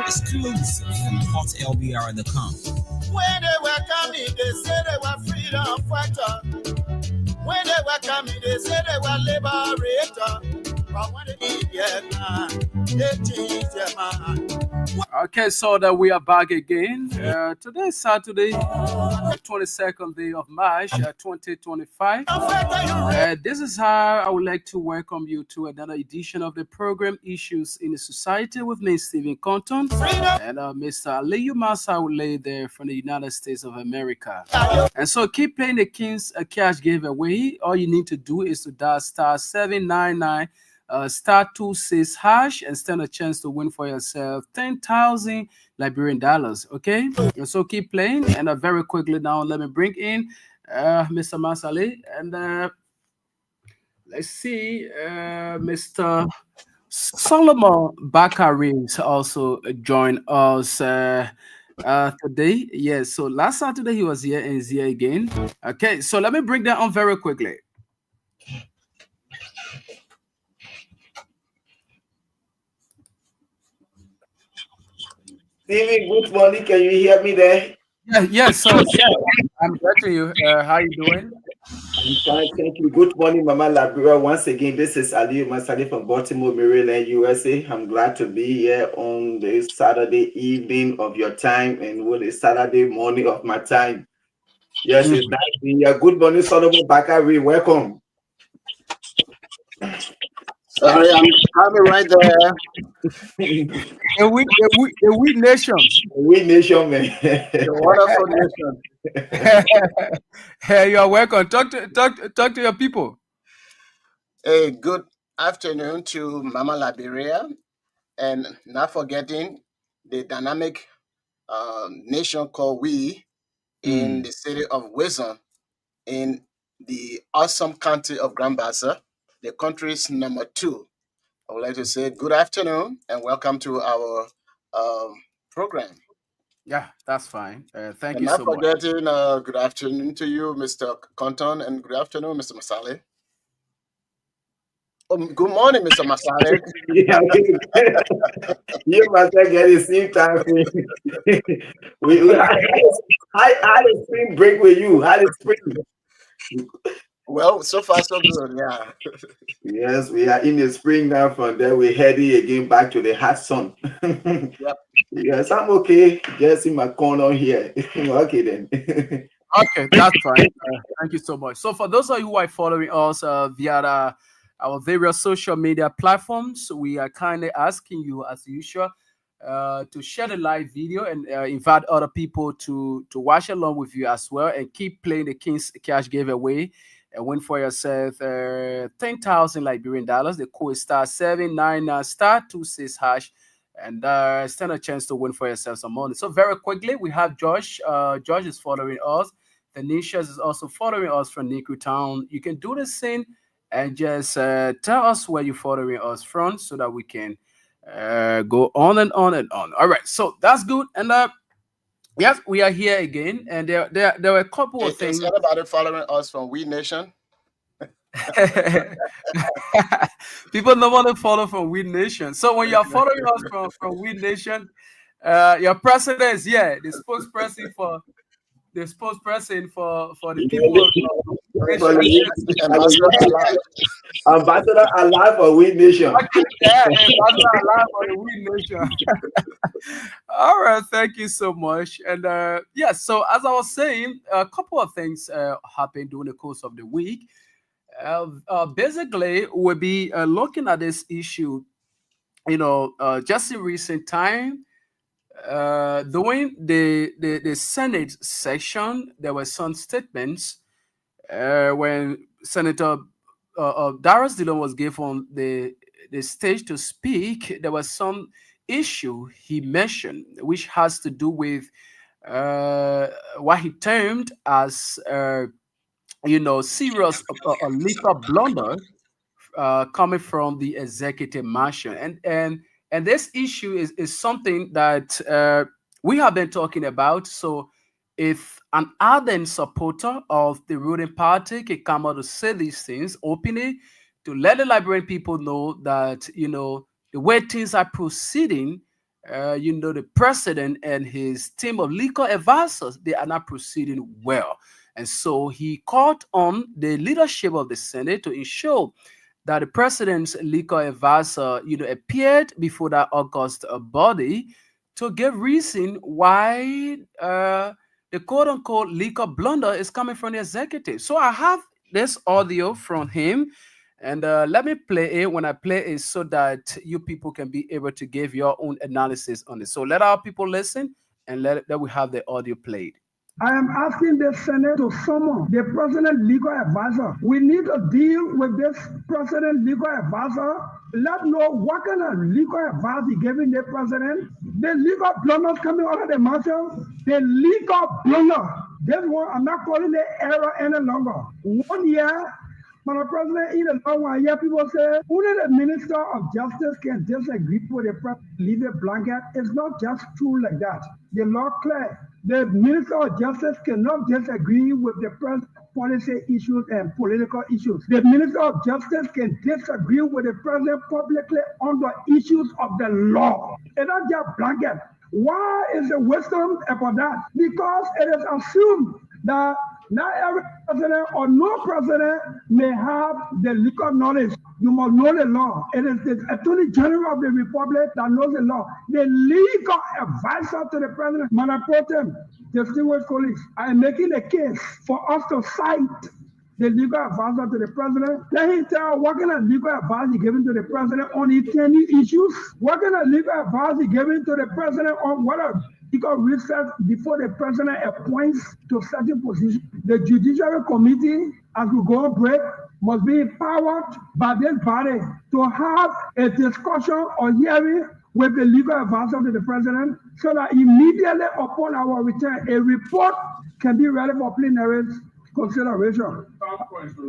Exclusive from hotlbr.com. When they were coming, they said they were freedom fighters. When they were coming, they said they were liberators. But when they need their man, they change their mind. Okay, so that we are back again. Today is Saturday, the 22nd day of March, 2025. This is how I would like to welcome you to another edition of the program Issues in the Society with me, Stephen Compton, and Mr. Aliyu Masaule there from the United States of America. And so keep playing the King's Cash giveaway. All you need to do is to dial star 799 *26# and stand a chance to win for yourself 10,000 Liberian dollars. Okay, and so keep playing. And very quickly now, let me bring in Mr. Masale, and let's see, Mr. Solomon Bakari also joined us today. Yes, so last Saturday he was here and is here again. Okay, so let me bring that on very quickly. Stevie, good morning. Can you hear me there? Yes, so I'm getting you. How you doing? I'm fine, thank you. Good morning, Mama Labura. Once again, this is Aliyu Masale from Baltimore, Maryland, USA. I'm glad to be here on this Saturday evening of your time and with the Saturday morning of my time. Yes, it's nice to be here. Good morning, Solomon Bakari. Welcome. Sorry, I'm coming right there. A weak nation. We nation, man. A wonderful nation. Hey, you're welcome. Talk to your people. A good afternoon to Mama Liberia, and not forgetting the dynamic nation called We in the city of Wisdom in the awesome county of Grand Bassa, the country's number 2. I would like to say good afternoon and welcome to our program. Yeah, that's fine. Thank And you not so much. forgetting good afternoon to you, Mr. Compton, and good afternoon, Mr. Masale. Good morning, Mr. Masale. Yeah, you must get the same time. we had a spring break with you. Had a spring. Well, so far so good, yeah. Yes, we are in the spring now. From there, we're heading again back to the hot sun. Yep. Yes, I'm okay. Just in my corner here. Okay, then. Okay, that's fine. Thank you so much. So for those of you who are following us via our various social media platforms, we are kindly asking you, as usual, to share the live video and invite other people to watch along with you as well, and keep playing the King's Cash giveaway and win for yourself 10,000 Liberian dollars. The code is star 799 *26#. And stand a chance to win for yourself some money. So very quickly, we have Josh. Josh is following us. Tanisha is also following us from Niku Town. You can do the same and just tell us where you're following us from so that we can go on and on and on. All right, so that's good. And yes, we are here again. And there were a couple of things. Is anybody following us from We Nation? People don't want to follow from We Nation. So when you're following us from We Nation, your president is here, the spokesperson for the people of Ambassador alive for We Nation. Yeah, Ambassador alive for the We Nation. All right, thank you so much. And yes, so as I was saying, a couple of things happened during the course of the week. Basically, we'll be looking at this issue, just in recent time. During the Senate session, there were some statements when Senator Darius Dillon was given the stage to speak. There was some issue he mentioned, which has to do with what he termed as serious legal blunder coming from the executive mansion, and this issue is something that we have been talking about. So if an ardent supporter of the ruling party can come out to say these things openly, to let the Liberian people know that the way things are proceeding the president and his team of legal advisors, they are not proceeding well. And so he called on the leadership of the Senate to ensure that the president's legal advisor, appeared before that August body to give reason why the quote unquote legal blunder is coming from the executive. So I have this audio from him, and let me play it. When I play it, so that you people can be able to give your own analysis on it. So let our people listen, and let we have the audio played. I am asking the Senate to summon the president legal advisor. We need to deal with this president legal advisor. Let know what kind of legal advice he giving the president. The legal blunders coming out of the mouth. The legal blunder. This one, I'm not calling the error any longer. 1 year. Madam President, in the law, I hear people say, only the Minister of Justice can disagree with the president, leave it blanket. It's not just true like that. The law clear. The Minister of Justice cannot disagree with the president's policy issues and political issues. The Minister of Justice can disagree with the president publicly on the issues of the law. It's not just blanket. Why is the wisdom about that? Because it is assumed that not every president or no president may have the legal knowledge. You must know the law. It is the Attorney General of the Republic that knows the law. The legal advisor to the president, Madam Pro Tem, distinguished colleagues, I am making a case for us to cite the legal advisor to the president. Let him tell what kind of legal advice he given to the president on any issues. What kind of legal advice he given to the president on what a legal research before the president appoints to certain positions. The Judiciary Committee, as we go on break, must be empowered by this body to have a discussion or hearing with the legal advisor to the president, so that immediately upon our return, a report can be ready for plenary consideration.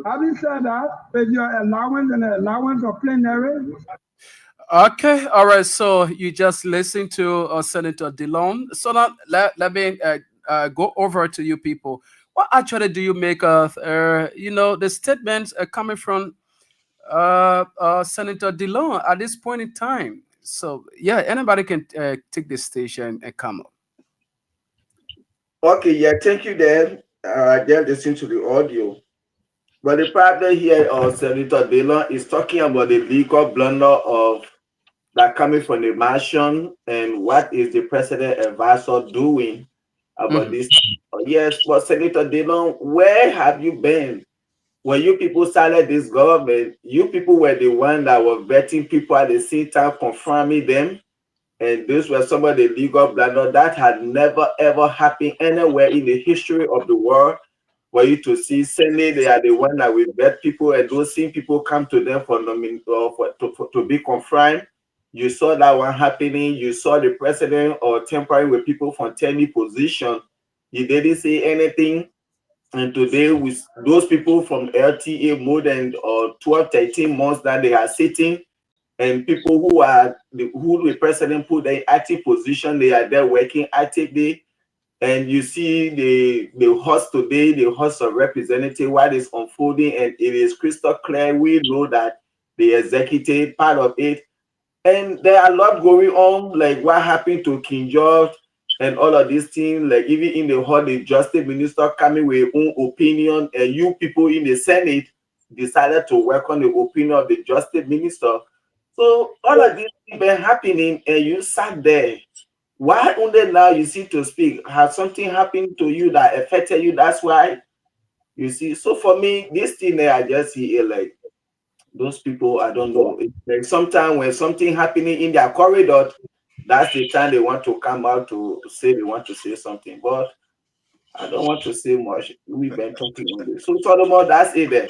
Having said that, with your allowance and the allowance of plenary. Okay, all right. So you just listened to Senator Dillon. So now let me go over to you people. What actually do you make of the statements coming from Senator Dillon at this point in time? So yeah, anybody can take this station and come up. Okay, yeah, thank you, Dan. I just listened to the audio. But the problem here of Senator Dillon is talking about the legal blunder of that coming from the mansion, and what is the president advisor doing about this? Yes, but Senator Dillon, where have you been? When you people started this government, you people were the one that were vetting people at the same time, confirming them. And this was some of the legal blunder that had never ever happened anywhere in the history of the world. For you to see, suddenly they are the one that will vet people, and those same people come to them for to be confirmed. You saw that one happening. You saw the president or tampering with people from any position. You didn't say anything. And today, with those people from LTA, more than 12, 13 months that they are sitting, and people who the president put in active position, they are there working actively. And you see the host today, the House of Representatives, what is unfolding, and it is crystal clear. We know that the executive part of it. And there are a lot going on, like what happened to King George and all of these things, like even in the hall, the justice minister coming with his own opinion, and you people in the Senate decided to work on the opinion of the justice minister. So all of this has been happening, and you sat there. Why only now you see to speak? Has something happened to you that affected you? That's why you see. So for me, this thing there, I just see it like those people, I don't know. It's like sometimes when something happening in their corridor, that's the time they want to come out to say they want to say something. But I don't want to say much. We've been talking on this. So Solomon, that's it there.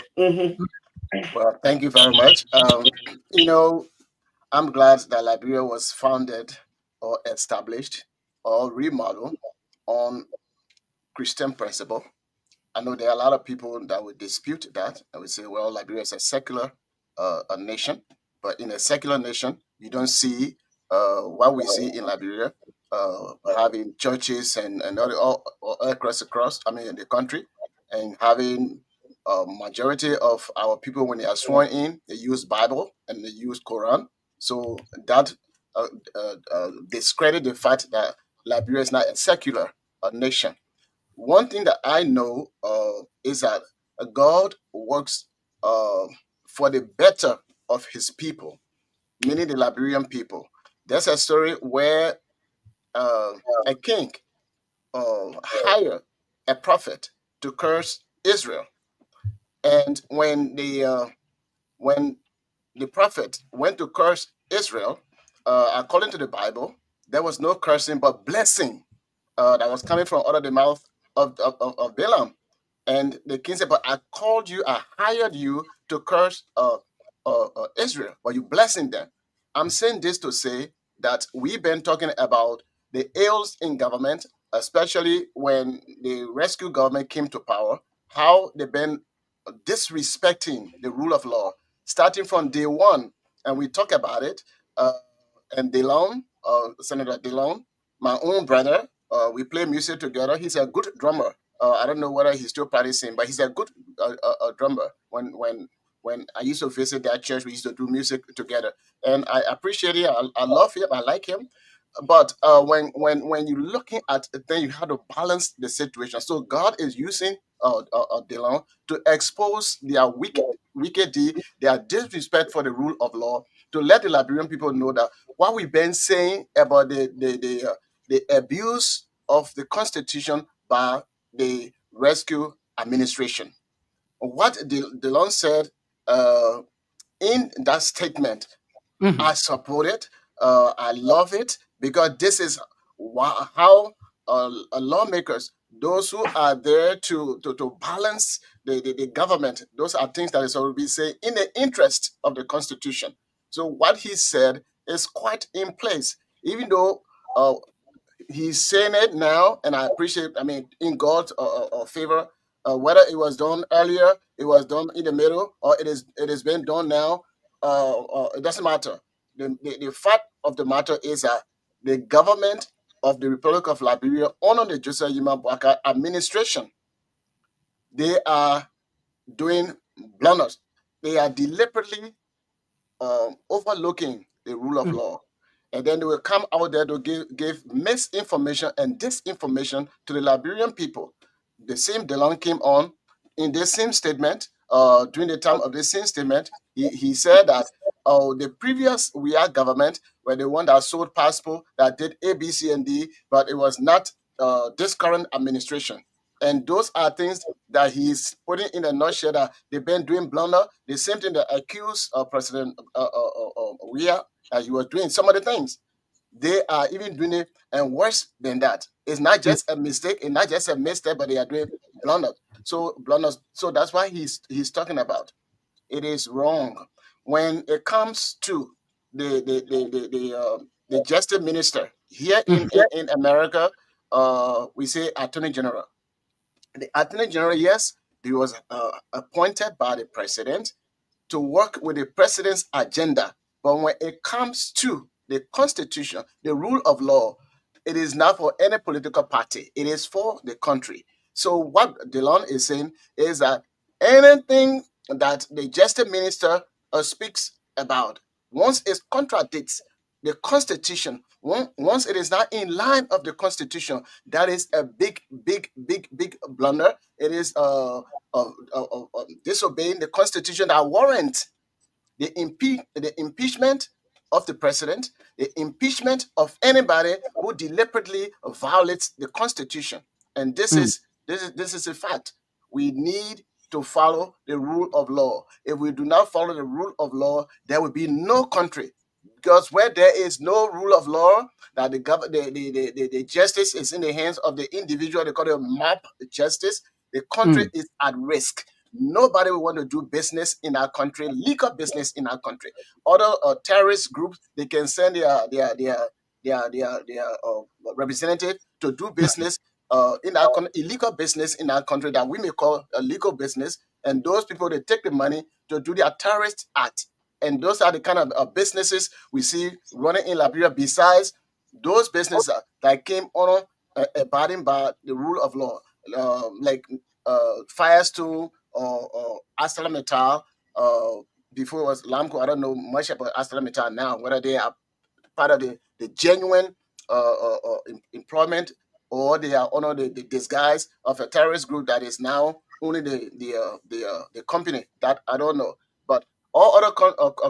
Well, thank you very much. I'm glad that Liberia was founded or established or remodeled on Christian principle. I know there are a lot of people that would dispute that and would say, well, Liberia is a secular a nation, but in a secular nation, you don't see what we see in Liberia, having churches and all across, in the country, and having majority of our people, when they are sworn in, they use Bible and they use Quran. So that discredit the fact that Liberia is not a secular nation. One thing that I know is that God works uh, for the better of his people, meaning the Liberian people. There's a story where uh, a king hired a prophet to curse Israel, and when the prophet went to curse Israel, according to the Bible, there was no cursing but blessing that was coming from out of the mouth of Balaam. And the king said, "But I called you, I hired you to curse Israel, but you blessing them." I'm saying this to say that we've been talking about the ills in government, especially when the rescue government came to power, how they've been disrespecting the rule of law, starting from day one. And we talk about it. Uh, and DeLone, Senator DeLone, my own brother, we play music together. He's a good drummer. I don't know whether he's still practicing, but he's a good drummer. When I used to visit that church, we used to do music together, and I appreciate it. I love him. I like him. But when you're looking at it, then you have to balance the situation. So God is using Delon to expose their wicked deed, their disrespect for the rule of law, to let the Liberian people know that what we've been saying about the abuse of the Constitution by the rescue administration. What Delon said uh, in that statement, Mhm. I support it. I love it because this is how lawmakers, those who are there to balance the government, those are things that is already saying in the interest of the Constitution. So what he said is quite in place, even though uh, he's saying it now, and I appreciate. I mean, in God's favor, whether it was done earlier, it was done in the middle, or it is being done now. It doesn't matter. The fact of the matter is that the government of the Republic of Liberia, under the Joseph Yima Boakai administration, they are doing blunders. They are deliberately overlooking the rule of Mm. law. And then they will come out there to give misinformation and disinformation to the Liberian people. The same Delon came on in the same statement, during the time of the same statement, he said that the previous WIA government were the one that sold passport that did A, B, C, and D, but it was not this current administration. And those are things that he's putting in a nutshell that they've been doing blunder. The same thing that accused President Weah that he was doing some of the things. They are even doing it, and worse than that. It's not Mm. just a mistake, it's not just a mistake, but they are doing blunders. So blunders. So that's why he's talking about. It is wrong when it comes to the justice minister here Mhm. in America. We say Attorney General. The Attorney General, yes, he was appointed by the president to work with the president's agenda. But when it comes to the Constitution, the rule of law, it is not for any political party. It is for the country. So what Delon is saying is that anything that the justice minister speaks about, once it contradicts the Constitution, once it is not in line of the Constitution, that is a big blunder. It is disobeying the Constitution that warrant the impeachment of the president, the impeachment of anybody who deliberately violates the Constitution. And Mm. this is a fact. We need to follow the rule of law. If we do not follow the rule of law, there will be no country. Because where there is no rule of law, that the justice is in the hands of the individual, they call it mob justice, the country Mm. is at risk. Nobody will want to do business in our country, legal business in our country. Other terrorist groups, they can send their representative to do business in our illegal business in our country that we may call a legal business. And those people, they take the money to do their terrorist act. And those are the kind of businesses we see running in Liberia. Besides those businesses that came on abiding by the rule of law, like Firestone or ArcelorMittal. Before it was Lamco, I don't know much about ArcelorMittal now, whether they are part of the genuine employment, or they are under the disguise of a terrorist group that is now only the company that I don't know. But all other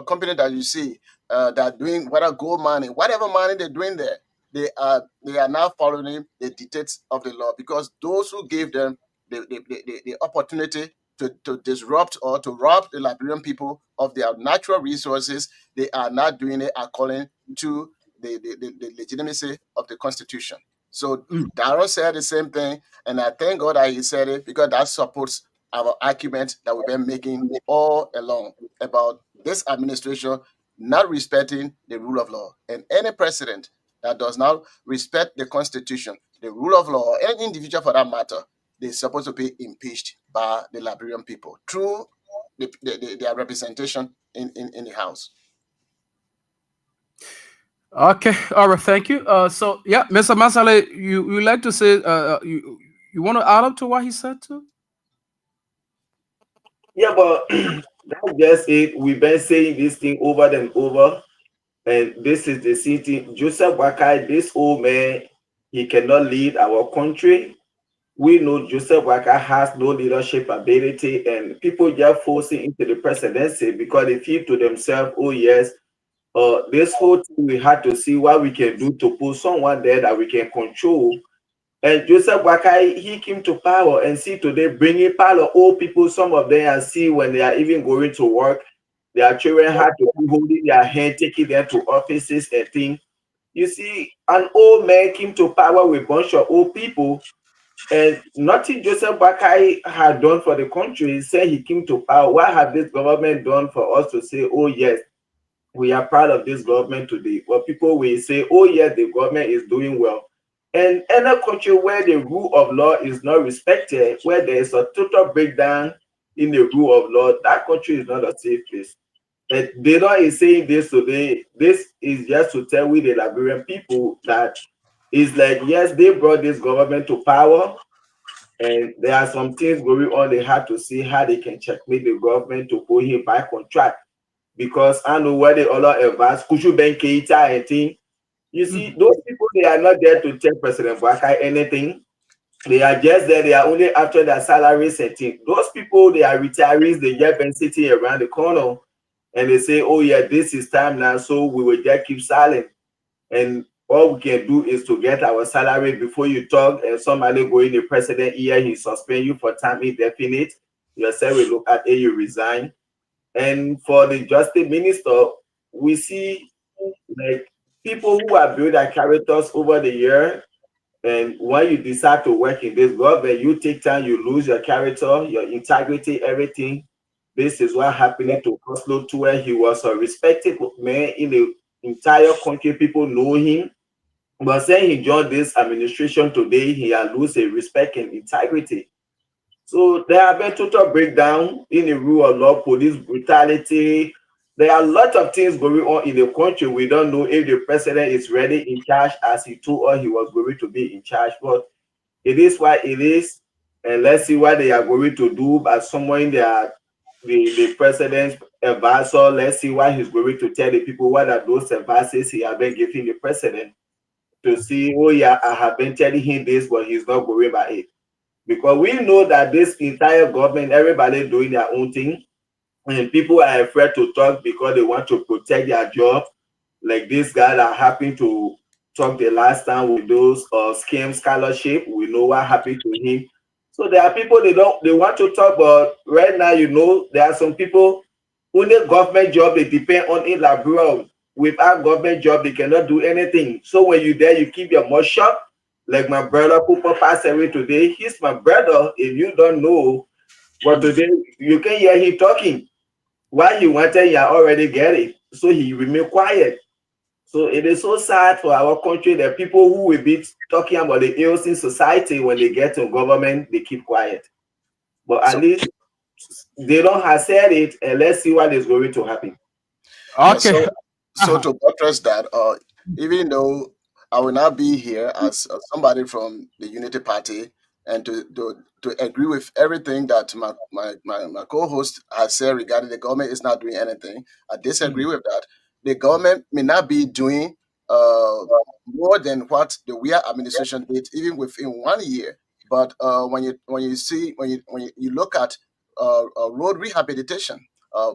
company that you see that are doing whether gold mining, whatever mining they're doing there, they are now following the dictates of the law, because those who gave them the opportunity to disrupt or to rob the Liberian people of their natural resources, they are not doing it according to the legitimacy of the Constitution. So Darren said the same thing, and I thank God that he said it, because that supports our argument that we've been making all along about this administration not respecting the rule of law. And any president that does not respect the Constitution, the rule of law, or any individual for that matter, they're supposed to be impeached by the Liberian people through their representation in the House. Okay, all right, thank you. So yeah, Mr. Masale, you like to say you want to add up to what he said too? Yeah, but that's just it. We've been saying this thing over and over, and this is the city. Joseph Wakai, this old man, he cannot lead our country. We know Joseph Waka has no leadership ability, and people just forcing into the presidency because they feel to themselves, oh yes, this whole thing we had to see what we can do to put someone there that we can control. And Joseph Waka, he came to power, and see today bringing power old people, some of them, and see when they are even going to work, their children had to be holding their hand, taking them to offices and things. You see, an old man came to power with a bunch of old people. And nothing Joseph Bakai had done for the country. He said he came to power. What have this government done for us to say, oh, yes, we are proud of this government today? Well, people will say, oh, yes, the government is doing well. And in a country where the rule of law is not respected, where there is a total breakdown in the rule of law, that country is not a safe place. And Dana is saying this today. This is just to tell we the Liberian people that it's like, yes, they brought this government to power, and there are some things going on. They have to see how they can checkmate the government to put him back on track. Because I know where the other advance, Kushu Ben Keita and thing. You see, those people, they are not there to tell President Bakai anything. They are just there. They are only after their salary setting. Those people, they are retirees. They just been sitting around the corner, and they say, oh yeah, this is time now, so we will just keep silent. And all we can do is to get our salary before you talk, and somebody going the president here, he suspend you for time indefinite. Yourself will look at it, you resign. And for the justice minister, we see like people who have built their characters over the year. And when you decide to work in this government, you take time, you lose your character, your integrity, everything. This is what happened to Oslo to where he was a respected man in the entire country. People know him. But saying he joined this administration today, he has lost a respect and integrity. So there have been total breakdown in the rule of law, police brutality. There are a lot of things going on in the country. We don't know if the president is really in charge as he told us he was going to be in charge. But it is what it is. And let's see what they are going to do. But someone in the president's advisor, let's see what he's going to tell the people. What are those advices he has been giving the president? To see, oh yeah, I have been telling him this, but he's not going by it. Because we know that this entire government, everybody doing their own thing, and people are afraid to talk because they want to protect their job. Like this guy that happened to talk the last time with those scam scholarship, we know what happened to him. So there are people they want to talk, but right now, you know, there are some people who the government job they depend on in Liberia. Without government job, they cannot do anything. So when you're there, you keep your mouth shut. Like my brother who passed away today, he's my brother. If you don't know, but today you can hear him talking. Why you wanted, you already get it. So he remain quiet. So it is so sad for our country that people who will be talking about the ills in society, when they get to government, they keep quiet. But at least they don't have said it, and let's see what is going to happen. Okay. So to buttress that, even though I will not be here as somebody from the Unity Party, and to agree with everything that my co-host has said regarding the government is not doing anything, I disagree with that. The government may not be doing more than what the Weah administration did, even within 1 year. But when you look at road rehabilitation,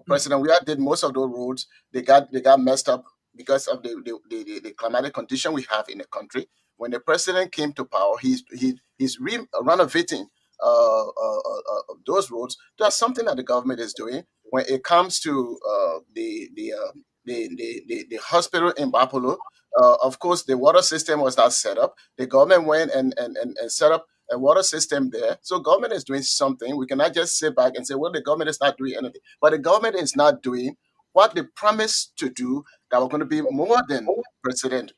President Weah did most of those roads. They got messed up because of the climatic condition we have in the country. When the president came to power, he's renovating those roads. That's something that the government is doing. When it comes to the hospital in Bapolo, of course, the water system was not set up. The government went and set up a water system there. So government is doing something. We cannot just sit back and say, well, the government is not doing anything. But the government is not doing what they promised to do that were going to be more than President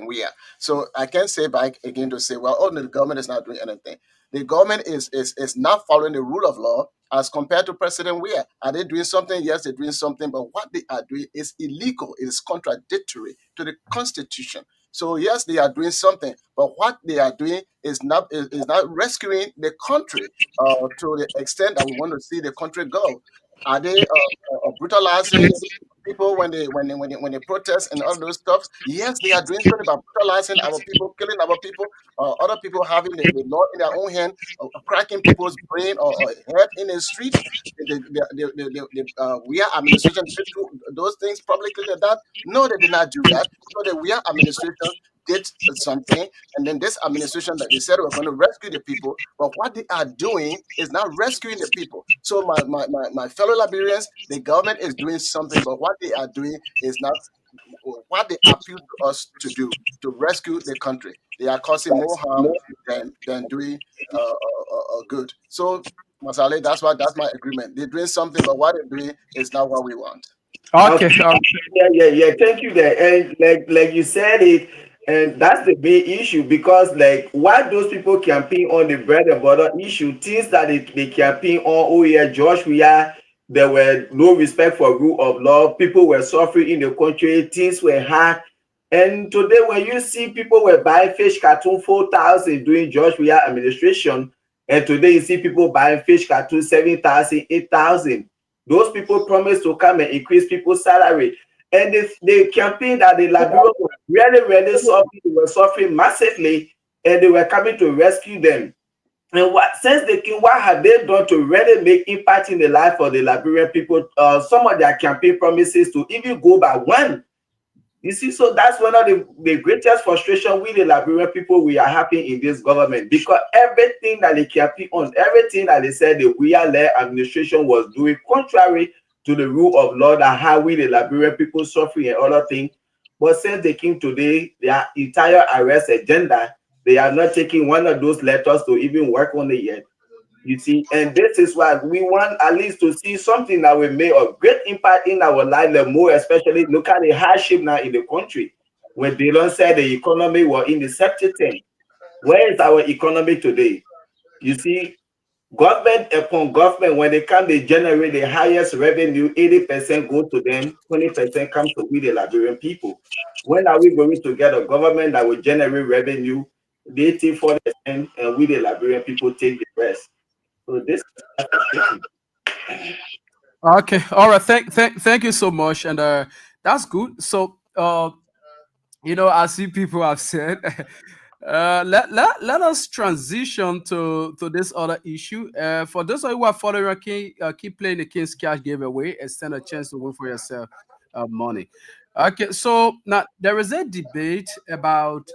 Weah. So I can't say back again to say, well, oh, no, the government is not doing anything. The government is not following the rule of law as compared to President Weah. Are they doing something? Yes, they're doing something, but what they are doing is illegal. It is contradictory to the Constitution. So yes, they are doing something, but what they are doing is not rescuing the country to the extent that we want to see the country go. Are they brutalizing people when they protest and all those stuff? Yes, they are doing something about brutalizing our people, killing our people, other people having the law in their own hand, cracking people's brain or head in the street. The Weah administration did do those things publicly. Did that? No, they did not do that. So the Weah administration did something, and then this administration that they said were going to rescue the people, but what they are doing is not rescuing the people. So my fellow Liberians, the government is doing something, but what they are doing is not what they appeal to us to do, to rescue the country. They are causing more harm than doing good. So Masale, that's my agreement. They're doing something, but what they're doing is not what we want. Okay. Yeah. Thank you there. And like you said it, and that's the big issue because like why those people campaign on the bread and butter issue, things that they campaign on, oh yeah, Josh, there were no respect for rule of law, people were suffering in the country, things were hard. And today when you see people were buying fish carton 4,000 during George Weah administration, and today you see people buying fish carton 7,000, 8,000. Those people promised to come and increase people's salary. And the campaign that the Liberia were really suffering, they were suffering massively, and they were coming to rescue them. And since the king, what have they done to really make impact in the life of the Liberian people? Some of their campaign promises to even go by one. You see, so that's one of the greatest frustration with the Liberian people we are having in this government, because everything that they campaign on, everything that they said the Weah-led administration was doing contrary to the rule of law that how we the Liberian people suffering and other things. But since they came today, their entire arrest agenda, they are not taking one of those letters to even work on it yet. You see, and this is why we want at least to see something that will make a great impact in our life, the more especially look at the hardship now in the country. When Dylan said the economy was in the septic tank, where is our economy today? You see, government upon government, when they come, they generate the highest revenue, 80% go to them, 20% comes to we the Liberian people. When are we going to get a government that will generate revenue, the 80-40%, and we the Liberian people take the rest? So this is frustrating. Okay. All right. Thank you so much, and that's good. So I see people have said. Let us transition to this other issue. For those of you who are following, keep playing the King's Cash giveaway and stand a chance to win for yourself money. Okay, so now there is a debate about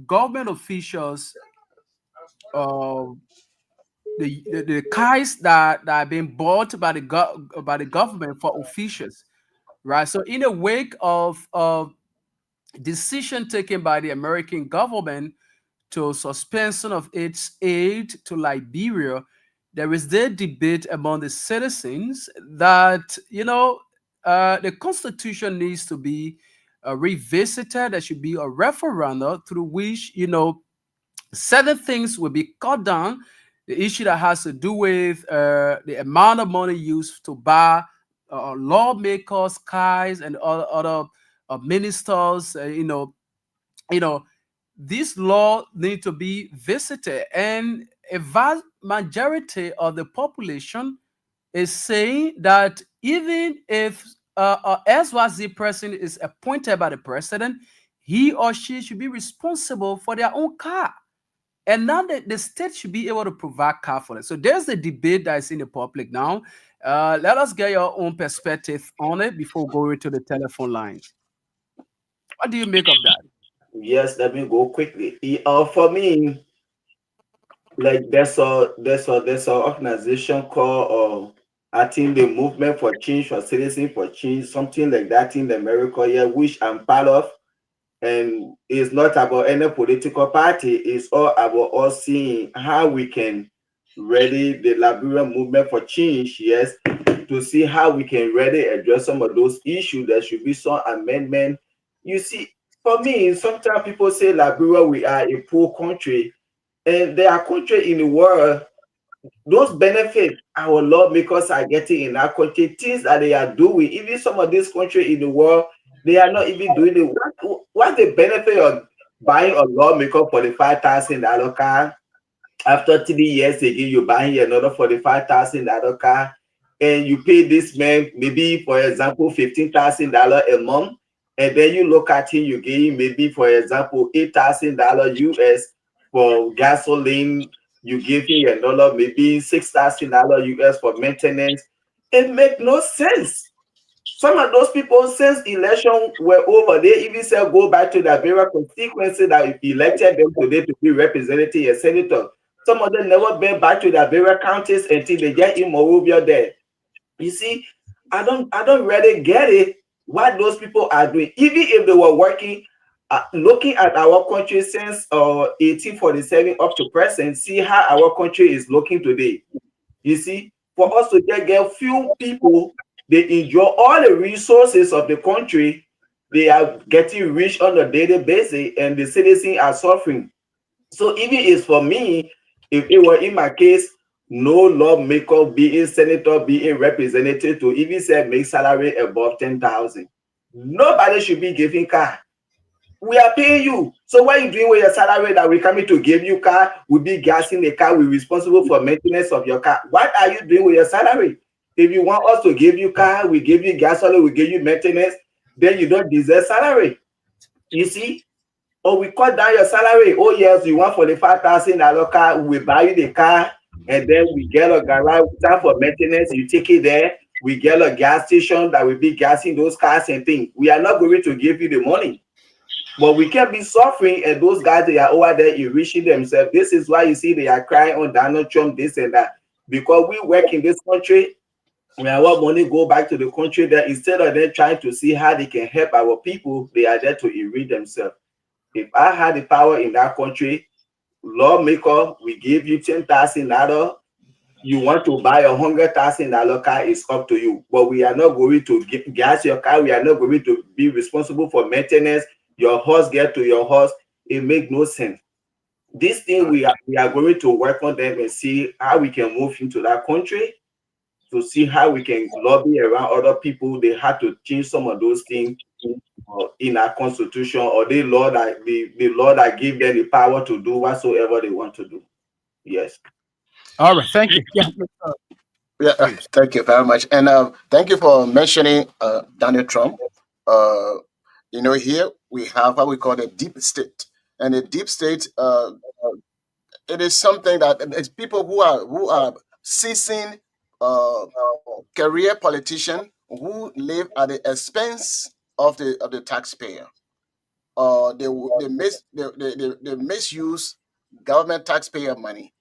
government officials, uh, the cars that are being bought by the government for officials, right? So in the wake of decision taken by the American government to suspension of its aid to Liberia, there is the debate among the citizens that the constitution needs to be revisited. There should be a referendum through which certain things will be cut down. The issue that has to do with the amount of money used to buy lawmakers, cars, and other ministers. This law need to be visited, and a vast majority of the population is saying that even if as the person is appointed by the president, he or she should be responsible for their own car. And now the state should be able to provide car for it. So there's the debate that is in the public now. Let us get your own perspective on it before going to the telephone lines. What do you make of that? Yes, let me go quickly. For me, like there's a organization called I think the Movement for Change or Citizen for Change, something like that in America, yeah, which I'm part of. And it's not about any political party, it's all about us seeing how we can ready the Liberian movement for change, yes, to see how we can really address some of those issues. There should be some amendment. You see, for me, sometimes people say Liberia, we are a poor country, and there are countries in the world, those benefits our lawmakers are getting in our country, things that they are doing, even some of these countries in the world, they are not even doing it. What's the benefit of buying a lawmaker for the $5,000 car? After 3 years again, you're buying another $45,000 car, and you pay this man maybe, for example, $15,000 a month, and then you look at him, you give him maybe, for example, $8,000 US for gasoline. You give him another maybe $6,000 US for maintenance. It makes no sense. Some of those people, since election were over, they even said go back to the very constituency that elected them today to be representative and senator. Some of them never been back to their very counties until they get in Monrovia there. You see, I don't really get it what those people are doing. Even if they were working, looking at our country since 1847 up to present, see how our country is looking today. You see, for us to get few people, they enjoy all the resources of the country. They are getting rich on a daily basis, and the citizens are suffering. So even if for me, if it were in my case, no lawmaker, being senator, being representative, to even say make salary above 10,000, nobody should be giving car. We are paying you. So what are you doing with your salary that we coming to give you car? We be gassing the car. We're responsible for maintenance of your car. What are you doing with your salary? If you want us to give you car, we give you gasoline, we give you maintenance, then you don't deserve salary. You see? Or we cut down your salary. Oh yes, you want $45,000 car, we buy you the car, and then we get a garage time for maintenance. You take it there. We get a gas station that will be gassing those cars and things. We are not going to give you the money. But we can be suffering, and those guys, they are over there enriching themselves. This is why you see they are crying on Donald Trump, this and that. Because we work in this country, we want money go back to the country that instead of them trying to see how they can help our people, they are there to enrich themselves. If I had the power in that country, lawmaker, we give you $10,000. You want to buy $100,000 car, it's up to you. But we are not going to gas your car. We are not going to be responsible for maintenance. Your horse get to your horse. It makes no sense. This thing we are going to work on them and see how we can move into that country, to see how we can lobby around other people. They had to change some of those things in our constitution, or the law that give them the power to do whatsoever they want to do. Yes. All right, thank you. Yeah, Yeah, please. thank you very much, and thank you for mentioning Donald Trump. Uh, here we have what we call the deep state, and the deep state. It is something that it's people who are seasoned uh, career politician who live at the expense of the taxpayer. They misuse government taxpayer money.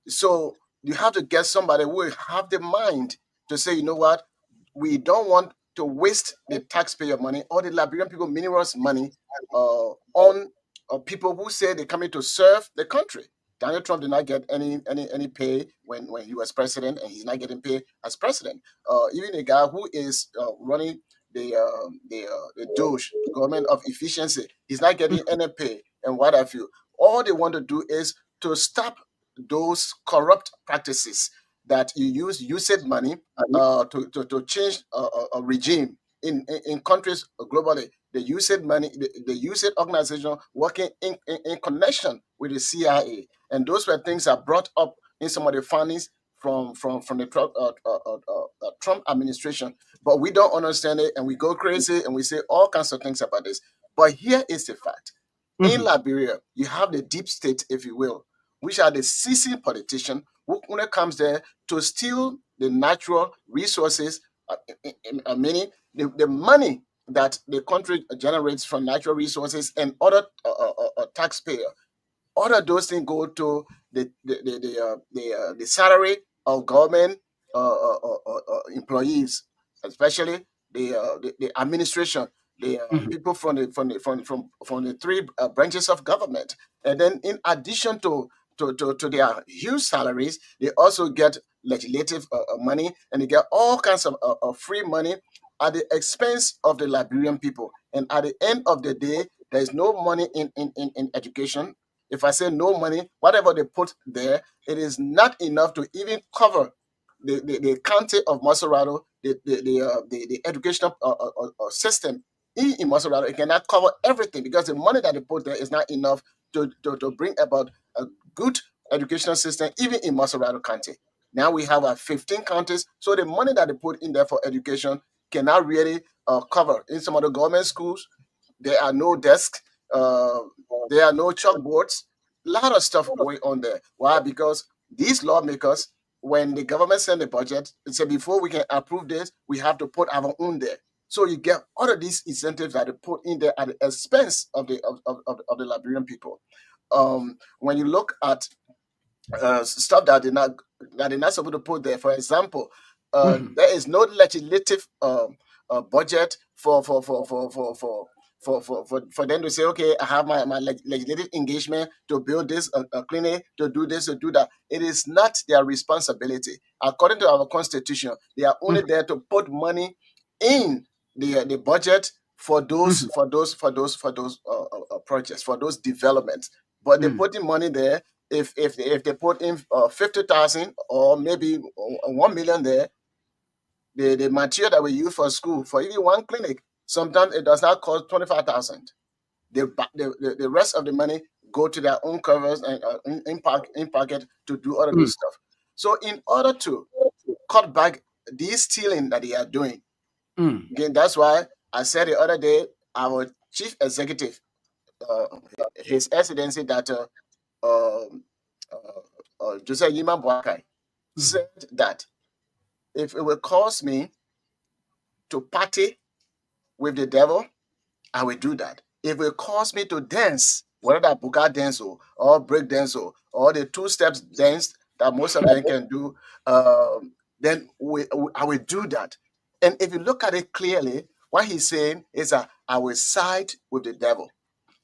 So you have to get somebody who will have the mind to say, you know what, we don't want to waste the taxpayer money or the Liberian people minerals money on people who say they're coming to serve the country. Donald Trump did not get any pay when he was president, and he's not getting paid as president. Even a guy who is running the Doge government of efficiency, he's not getting any pay. And what have you? All they want to do is to stop those corrupt practices that you use usage money to change a regime in countries globally. The USAID money, the USAID organization working in connection with the CIA, and those were things that brought up in some of the findings from the Trump administration. But we don't understand it, and we go crazy, and we say all kinds of things about this. But here is the fact. In Liberia, you have the deep state, if you will, which are the seasoned politicians who, when it comes there, to steal the natural resources, meaning the money that the country generates from natural resources and other taxpayer. All of those things go to the salary of government employees, especially the administration, the people from the three branches of government. And then, in addition to their huge salaries, they also get legislative money, and they get all kinds of free money at the expense of the Liberian people. And at the end of the day, there is no money in education. If I say no money, whatever they put there, it is not enough to even cover the county of Maserado, the educational system in Maserado. It cannot cover everything because the money that they put there is not enough to bring about a good educational system, even in Maserado County. Now we have 15 counties, so the money that they put in there for education cannot really cover. In some of the government schools, there are no desks, there are no chalkboards, a lot of stuff going on there. Why? Because these lawmakers, when the government send the budget, they say before we can approve this, we have to put our own there. So you get all of these incentives that they put in there at the expense of the Liberian people. When you look at stuff that they're not supposed to put there, for example, there is no legislative budget for them to say, okay, I have my legislative engagement to build this clinic, to do this, to do that. It is not their responsibility. According to our constitution, they are only there to put money in the budget for those projects, for those developments. But they're putting money there. If they put in 50,000 or maybe 1 million there, the material that we use for school, for even one clinic, sometimes it does not cost 25,000. The rest of the money go to their own covers and in pocket to do all of this stuff. So in order to cut back this stealing that they are doing, again, that's why I said the other day, our chief executive, His Excellency Dr. Joseph Yima Boakai, said that if it will cause me to party with the devil, I will do that. If it will cause me to dance, whether that buka dance or break dance or the two steps dance that most of them can do, then I will do that. And if you look at it clearly, what he's saying is that I will side with the devil.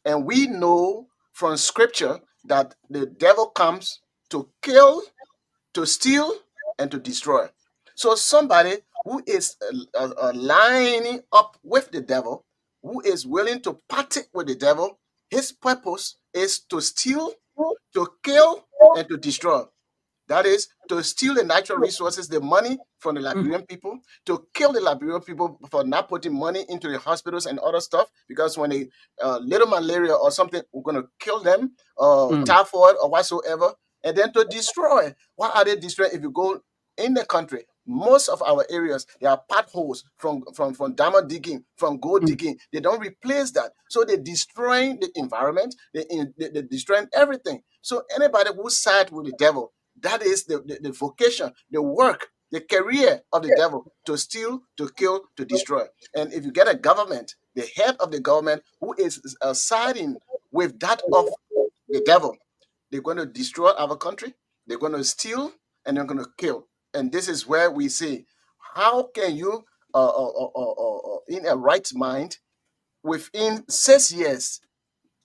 And we know from scripture that the devil comes to kill, to steal, and to destroy. So somebody who is lining up with the devil, who is willing to party with the devil, his purpose is to steal, to kill, and to destroy. That is to steal the natural resources, the money from the Liberian people, to kill the Liberian people for not putting money into the hospitals and other stuff. Because when they little malaria or something, we're going to kill them, typhoid or whatsoever, and then to destroy. What are they destroying? If you go in the country, most of our areas, there are potholes from diamond digging, from gold digging. They don't replace that. So they're destroying the environment. They're destroying everything. So anybody who side with the devil, that is the vocation, the work, the career of the devil, to steal, to kill, to destroy. And if you get a government, the head of the government who is siding with that of the devil, they're going to destroy our country, they're going to steal, and they're going to kill. And this is where we say, how can you, in a right mind, within 6 years,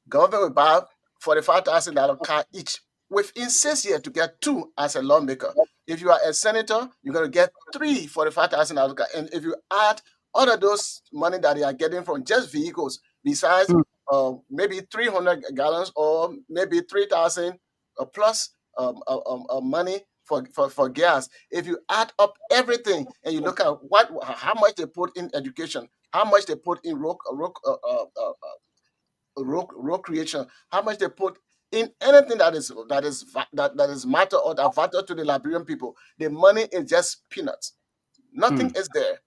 government will buy $45,000 car each. Within 6 years to get two as a lawmaker. If you are a senator, you're going to get three $45,000 car. And if you add all of those money that they are getting from just vehicles, besides maybe 300 gallons or maybe 3,000 plus money for gas. If you add up everything and you look at how much they put in education, how much they put in road creation, how much they put in anything that is matter or that matter to the Liberian people, the money is just peanuts. Nothing is there.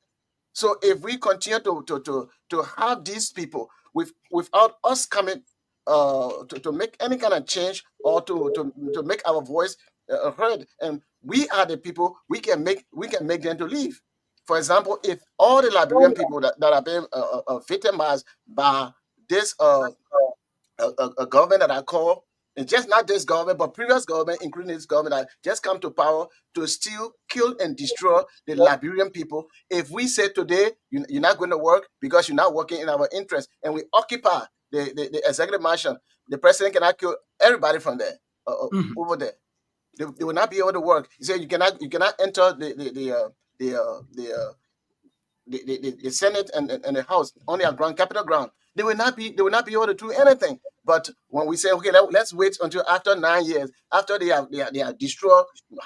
So if we continue to have these people without us coming to make any kind of change or to make our voice heard, and we are the people, we can make them to leave. For example, if all the Liberian people that are being victimized by this a government that I call, and just not this government, but previous government, including this government that just come to power to steal, kill, and destroy the Liberian people. If we say today you're not going to work because you're not working in our interest, and we occupy the executive mansion, the president cannot kill everybody from there over there. They will not be able to work. He said you cannot enter the Senate and the House on their ground, capital ground. They will not be able to do anything. But when we say, okay, let's wait until after 9 years, after they have destroyed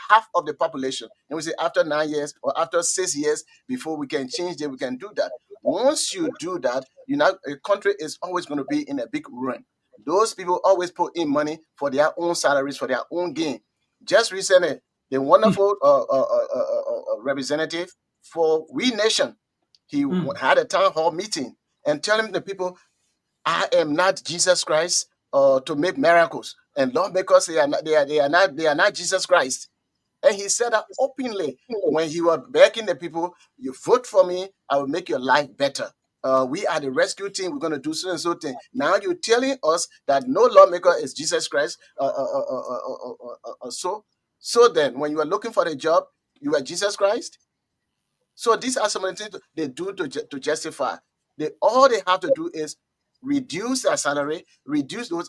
half of the population, and we say after 9 years or after 6 years before we can change it, we can do that. Once you do that, a country is always going to be in a big ruin. Those people always put in money for their own salaries, for their own gain. Just recently, the wonderful representative for We Nation, he had a town hall meeting and telling the people, I am not Jesus Christ to make miracles, and lawmakers they are not Jesus Christ. And he said that openly when he was begging the people, you vote for me, I will make your life better. We are the rescue team. We're going to do so and so thing. Now you're telling us that no lawmaker is Jesus Christ. So then, when you are looking for a job, you are Jesus Christ. So these are some of the things they do to justify. All they have to do is reduce their salary, reduce those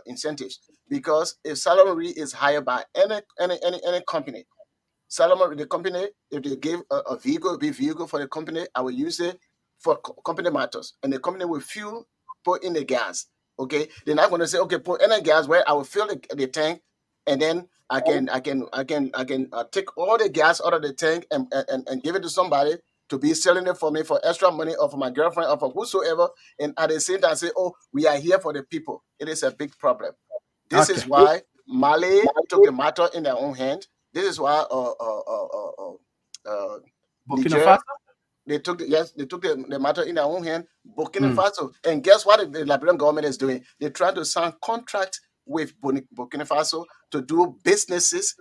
incentives. Because if salary is higher by any company, salary, the company, if they give a vehicle, big vehicle for the company, I will use it for company matters, and the company will put in the gas. Okay, they're not going to say, okay, put in the gas where I will fill the tank, and then I can take all the gas out of the tank and give it to somebody to be selling it for me for extra money, or for my girlfriend, or for whosoever, and at the same time say, oh, we are here for the people. It is a big problem. This is why Mali took the matter in their own hand. This is why Burkina Niger, Faso? they took the matter in their own hand. Burkina Faso, and guess what the Liberian government is doing? They're trying to sign contracts with Burkina Faso to do businesses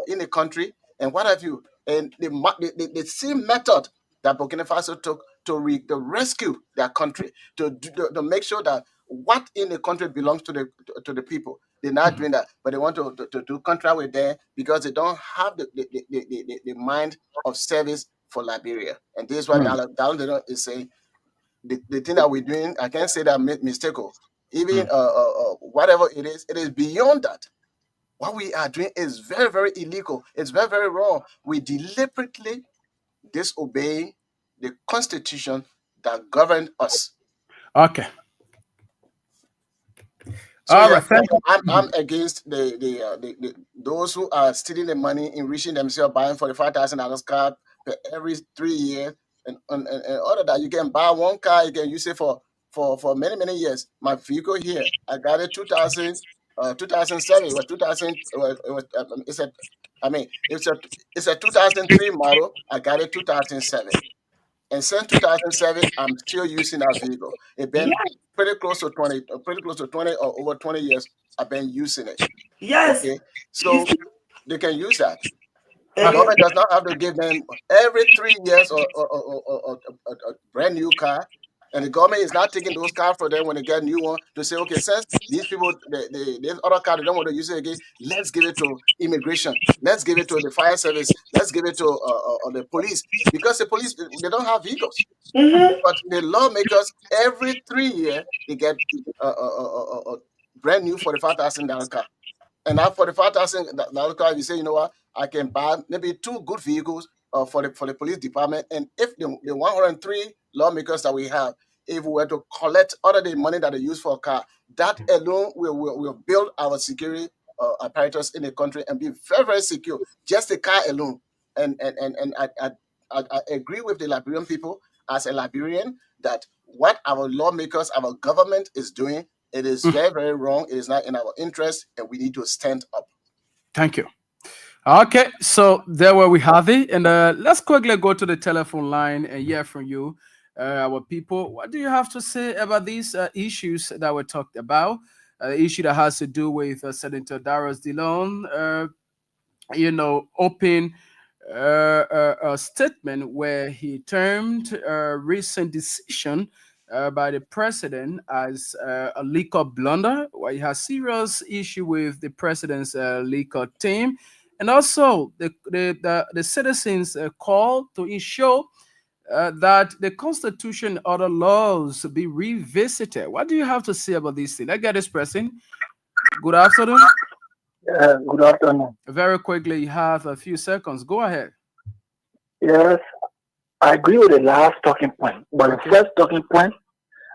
in the country, and what have you. And the same method that Burkina Faso took to rescue their country, to make sure that what in the country belongs to the people. They're not doing that, but they want to do contract with them because they don't have the mind of service for Liberia. And this is what Donald is saying. The thing that we're doing, I can't say that mistake. Even whatever it is beyond that. What we are doing is very, very illegal. It's very, very wrong. We deliberately disobey the constitution that governs us. Okay. So All yeah, right. I'm against those who are stealing the money, enriching themselves, buying $45,000 car every 3 years, and all of that. You can buy one car, you can use it for many, many years. My vehicle here, I got it 2007. It was 2000. It's a 2003 model. I got it 2007. And since 2007, I'm still using that vehicle. It's been pretty close to 20 or over 20 years. I've been using it. Yes. Okay, so they can use that. The government does not have to give them every 3 years or a brand new car, and the government is not taking those cars for them when they get a new one to say, okay, since these people, this other car, they don't want to use it again, let's give it to immigration, let's give it to the fire service, let's give it to the police, because the police, they don't have vehicles. But the lawmakers, every 3 years, they get a brand new $45,000 car. And now $45,000 car, you say, you know what, I can buy maybe 2 good vehicles for the police department. And if the 103 lawmakers that we have, if we were to collect all of the money that they use for a car, that alone will build our security apparatus in the country and be very, very secure. Just the car alone. And I agree with the Liberian people as a Liberian that what our lawmakers, our government is doing, it is very, very wrong. It is not in our interest, and we need to stand up. Thank you. Okay, so there where we have it, and let's quickly go to the telephone line and hear from you, our people. What do you have to say about these issues that were talked about? The issue that has to do with Senator Darius Dillon, open a statement where he termed a recent decision by the president as a liquor blunder, where he has serious issue with the president's liquor team, and also the citizens call to ensure that the constitution and other laws be revisited. What do you have to say about this thing? Let's get this person. Good afternoon. Good afternoon. Very quickly, you have a few seconds. Go ahead. Yes, I agree with the last talking point, but the first talking point,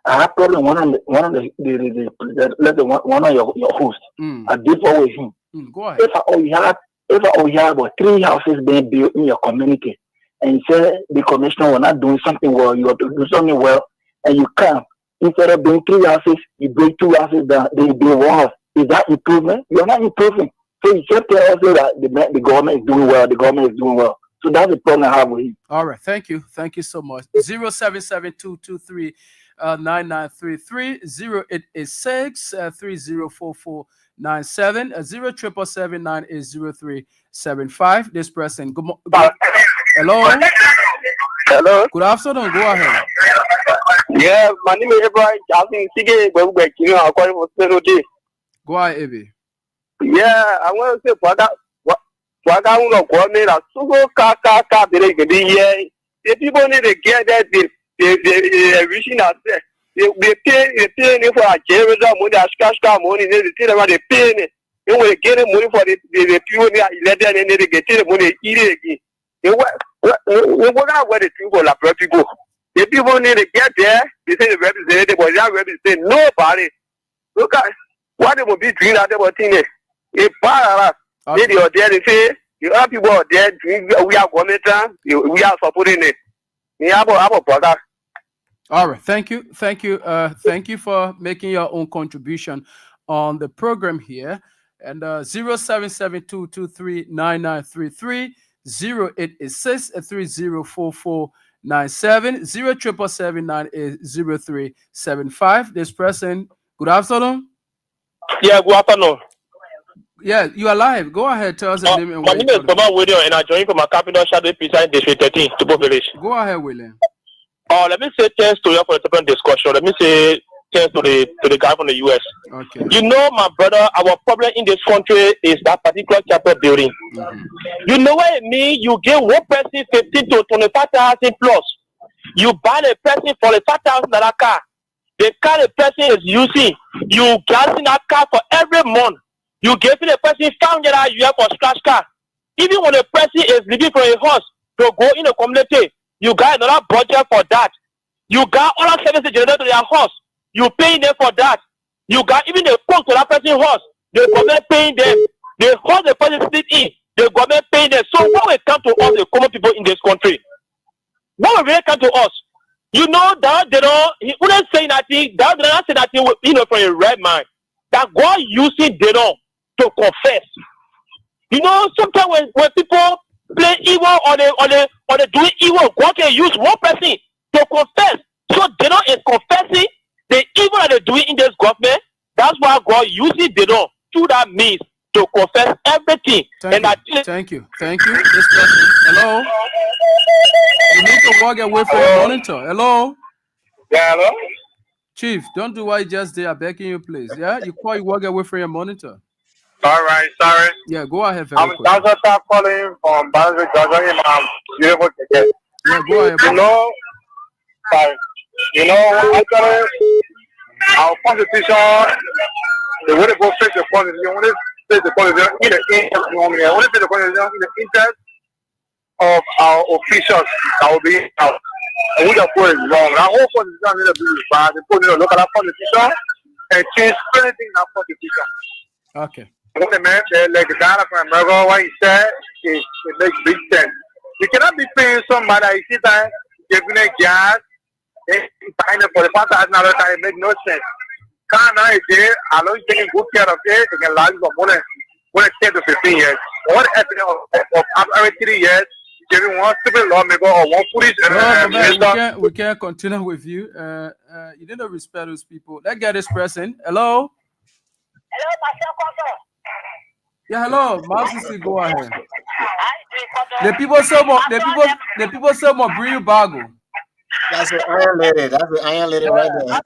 I have problem one of your hosts. I differ with him. Go ahead. If I have about 3 houses being built in your community, and you say the commissioner will not doing something well, you have to do something well, and you can't. Instead of building 3 houses, you build 2 houses down, then you build 1 house. Is that improvement? You're not improving. So you can't tell us that the government is doing well. The government is doing well. So that's the problem I have with him. All right. Thank you. Thank you so much. 077-223-9933, 0886 304497, 07779800375. This person. Hello. Hello. Good afternoon. Go ahead. Yeah, my name is Ibrahim. Go ahead, Ibi. Yeah, I want to say for that. What I want to me that so the people need to get that they wishing that they pay for a general money, a cash money, they pay. They will get money for the people let them and they get the money eat it again. We work out where the people are people. The people need to get there. They say the representative, but that representative nobody. Look at what they will be doing at the thing. If they are there, they say the other people are there. We are government. We are supporting it. We have a product. All right. Thank you. Thank you. Thank you for making your own contribution on the program here. And 077-223-9933, 0886 304497, 07779800375. This person. Good afternoon. Yeah, good afternoon. Yeah, you are live. Go ahead. Tell us the name. My name is Baba William, and I join from a capital shadow precise district 13, Tupo Village. Go ahead, William. Let me say thanks to you for the different discussion. Let me say thanks to the guy from the US. Okay. You know, my brother, our problem in this country is that particular chapter building. You know what it means? You give one person 15 to 25,000 plus. You buy a person for a $5,000 car. The car the person is using, you gassing that car for every month. You giving the person $500 a year for scratch car. Even when the person is living from a house to go in a community, you got another budget for that. You got all the services generated to their house. You paying them for that. You got even the cook to that person's house. The government paying them. The house the person sleep in, the government paying them. So what will come to us, the common people in this country? What will really come to us? You know that they don't. He wouldn't say nothing. That did not say nothing. From a right mind. That God using they don't to confess. You know, sometimes when people play evil or they do evil, God can use one person to confess. So they don't is confessing the evil that they're doing in this government. That's why God uses they don't through that means to confess everything. Thank you. This person. Hello. You need to walk away from your monitor. Hello. Yeah, hello. Chief, don't do what you just did. I'm begging you, please. Yeah, you walk away from your monitor. All right, sorry. Yeah, go ahead. I'm Joshua calling from Boundary, Georgia. I'm beautiful today. Yeah, go ahead. Actually, our constitution, the way to go fix the constitution, when they fix the constitution, in the interest of our officials that will be out. And we just put it wrong. Our whole constitution needs to be bad. They put in a local constitution and change anything in our constitution. Okay. When the man said, like the guy from America, what he said, it makes big sense. You cannot be paying somebody, you see that, giving a gas, and buying it for the $5,000, it makes no sense. Car now is there, I know you're taking good care of it, it can last you for more than 10 to 15 years. what evidence of after 3 years, giving one stupid lawmaker or one foolish man, we can't continue with you. You didn't respect those people. Let's get this person. Hello? Hello, Pastor Koto. Yeah, hello. Master, go ahead. The people say more. The people say more. Bring you bago. That's the Iron Lady. That's the Iron Lady right there.